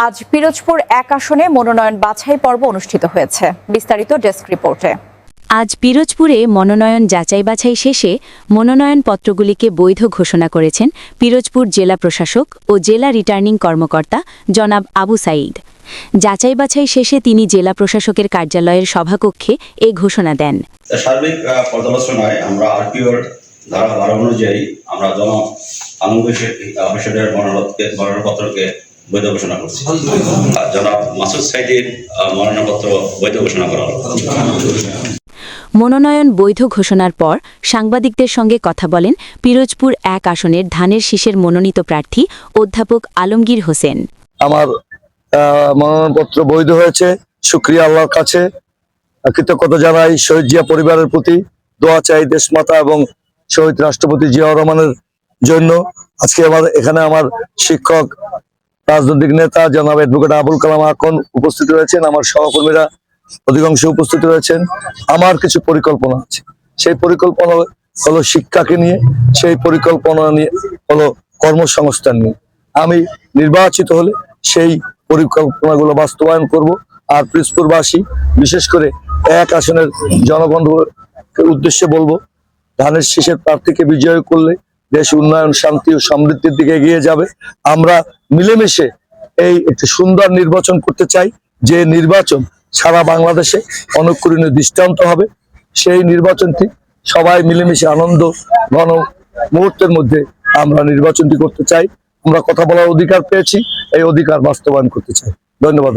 আজ পিরোজপুর 1 আসনে মনোনয়ন বাছাই পর্ব অনুষ্ঠিত হয়েছে। বিস্তারিত ডেস্ক রিপোর্টে। আজ পিরোজপুরে মনোনয়ন যাচাই বাছাই শেষে মনোনয়নপত্রগুলিকে বৈধ ঘোষণা করেছেন পিরোজপুর জেলা প্রশাসক ও জেলা রিটার্নিং কর্মকর্তা জনাব আবু সাঈদ। যাচাই বাছাই শেষে তিনি জেলা প্রশাসকের কার্যালয়ের সভাকক্ষে এ ঘোষণা দেন। সার্বিক পর্যালোচনায় আমরা আরপিওর ধারা 12 অনুযায়ী আমরা জন আনন্দ বিষয়ের মনোনয়নপত্রকে বৈধ ঘোষণা করছি। জনাব মাসুদ সাইদের মনোনয়নপত্র বৈধ ঘোষণা করা হলো। মনোনয়ন বৈধ ঘোষণার পর সাংবাদিকদের সঙ্গে কথা বলেন পিরোজপুর 1 আসনের ধানের শীষের মনোনীত প্রার্থী অধ্যাপক আলমগীর হোসেন। আমার মনোনয়নপত্র বৈধ হয়েছে, শুকরিয়া আল্লাহর কাছে, কৃতজ্ঞতা জানাই শহীদ জিয়া পরিবারের প্রতি, দোয়া চাই দেশমাতা এবং শহীদ রাষ্ট্রপতি জিয়াউর রহমানের জন্য। আজকে এখানে আমার শিক্ষক, রাজনৈতিক নেতা জনাব অ্যাডভোকেট আবুল কালাম আকন উপস্থিত রয়েছেন, আমার সহকর্মীরা অধিকাংশ উপস্থিত রয়েছেন। আমার কিছু পরিকল্পনা আছে, সেই পরিকল্পনা হলো শিক্ষাকে নিয়ে, সেই পরিকল্পনা নিয়ে হলো কর্মসংস্থান নিয়ে। আমি নির্বাচিত হলে সেই পরিকল্পনাগুলো বাস্তবায়ন করব। আর পিরোজপুরবাসী, বিশেষ করে 1 আসনের জনগণকে উদ্দেশ্যে বলবো, ধানের শীষের প্রার্থীকে বিজয় করলে দেশ উন্নয়ন, শান্তি ও সমৃদ্ধির দিকে এগিয়ে যাবে। আমরা মিলেমিশে এই একটি সুন্দর নির্বাচন করতে চাই, যে নির্বাচন সারা বাংলাদেশে অনুকরণীয় দৃষ্টান্ত হবে। সেই নির্বাচনটি সবাই মিলেমিশে আনন্দ ঘন মুহূর্তের মধ্যে আমরা নির্বাচনটি করতে চাই। আমরা কথা বলার অধিকার পেয়েছি, এই অধিকার বাস্তবায়ন করতে চাই। ধন্যবাদ।